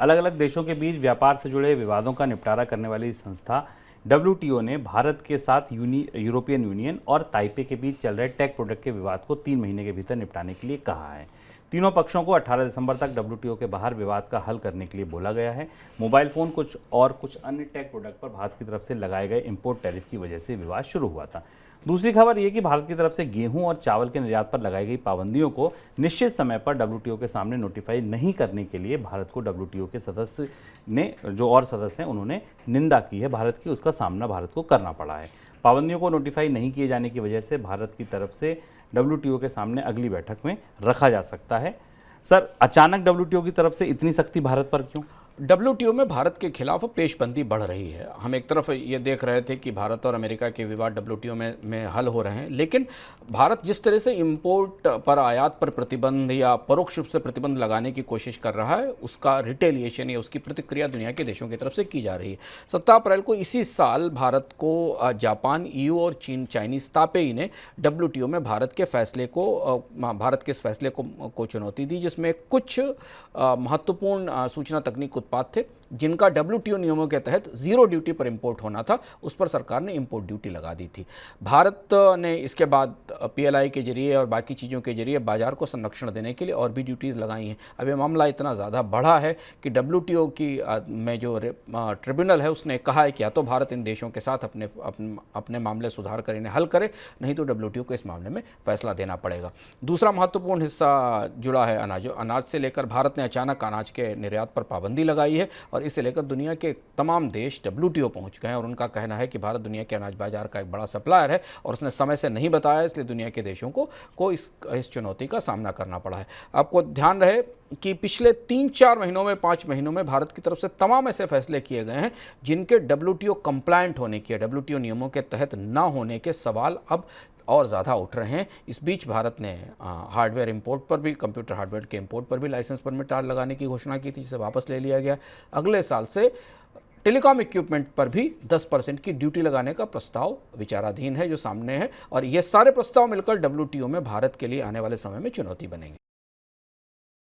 अलग अलग देशों के बीच व्यापार से जुड़े विवादों का निपटारा करने वाली संस्था डब्ल्यूटीओ ने भारत के साथ यूरोपियन यूनियन और ताइपे के बीच चल रहे टेक प्रोडक्ट के विवाद को 3 महीने के भीतर निपटाने के लिए कहा है। तीनों पक्षों को 18 दिसंबर तक डब्ल्यूटीओ के बाहर विवाद का हल करने के लिए बोला गया है। मोबाइल फोन कुछ अन्य टेक प्रोडक्ट पर भारत की तरफ से लगाए गए इंपोर्ट टैरिफ की वजह से विवाद शुरू हुआ था। दूसरी खबर यह कि भारत की तरफ से गेहूं और चावल के निर्यात पर लगाई गई पाबंदियों को निश्चित समय पर डब्ल्यूटीओ के सामने नोटिफाई नहीं करने के लिए भारत को डब्ल्यूटीओ के सदस्य ने जो और सदस्य हैं उन्होंने निंदा की है भारत की, उसका सामना भारत को करना पड़ा है। पाबंदियों को नोटिफाई नहीं किए जाने की वजह से भारत की तरफ से डब्ल्यूटीओ के सामने अगली बैठक में रखा जा सकता है। सर, अचानक डब्ल्यूटीओ की तरफ से इतनी सख्ती भारत पर क्यों? डब्ल्यूटीओ में भारत के खिलाफ पेशबंदी बढ़ रही है। हम एक तरफ ये देख रहे थे कि भारत और अमेरिका के विवाद डब्ल्यूटीओ में हल हो रहे हैं, लेकिन भारत जिस तरह से इंपोर्ट पर आयात पर प्रतिबंध या परोक्ष रूप से प्रतिबंध लगाने की कोशिश कर रहा है, उसका रिटेलिएशन या उसकी प्रतिक्रिया दुनिया के देशों की तरफ से की जा रही है। 17 अप्रैल को इसी साल भारत को जापान, ईयू और चाइनीज तापेई ने डब्ल्यूटीओ में भारत के इस फैसले को चुनौती दी, जिसमें कुछ महत्वपूर्ण सूचना तकनीक उत्पाद थे जिनका डब्ल्यूटीओ नियमों के तहत जीरो ड्यूटी पर इंपोर्ट होना था, उस पर सरकार ने इंपोर्ट ड्यूटी लगा दी थी। भारत ने इसके बाद पीएलआई के जरिए और बाकी चीज़ों के जरिए बाजार को संरक्षण देने के लिए और भी ड्यूटीज़ लगाई हैं। अब ये मामला इतना ज़्यादा बढ़ा है कि डब्ल्यूटीओ की में जो ट्रिब्यूनल है उसने कहा है कि या तो भारत इन देशों के साथ अपने मामले सुधार कर इन्हें हल करे, नहीं तो डब्ल्यूटीओ को इस मामले में फैसला देना पड़ेगा। दूसरा महत्वपूर्ण हिस्सा जुड़ा है अनाज से लेकर भारत ने अचानक अनाज के निर्यात पर पाबंदी लगाई है और इसे लेकर दुनिया के तमाम देश डब्ल्यूटीओ पहुंच गए हैं और उनका कहना है कि भारत दुनिया के अनाज बाजार का एक बड़ा सप्लायर है और उसने समय से नहीं बताया, इसलिए दुनिया के देशों को इस चुनौती का सामना करना पड़ा है। आपको ध्यान रहे कि पिछले 3-4 महीनों में 5 महीनों में भारत की तरफ से तमाम ऐसे फैसले किए गए हैं जिनके डब्ल्यूटीओ कंप्लायंट होने के, डब्ल्यूटीओ नियमों के तहत ना होने के सवाल अब और ज़्यादा उठ रहे हैं। इस बीच भारत ने हार्डवेयर इंपोर्ट पर भी, कंप्यूटर हार्डवेयर के इंपोर्ट पर भी लाइसेंस परमिट लगाने की घोषणा की थी, जिसे वापस ले लिया गया। अगले साल से टेलीकॉम इक्विपमेंट पर भी 10% की ड्यूटी लगाने का प्रस्ताव विचाराधीन है जो सामने है, और ये सारे प्रस्ताव मिलकर डब्ल्यूटीओ में भारत के लिए आने वाले समय में चुनौती बनेंगे।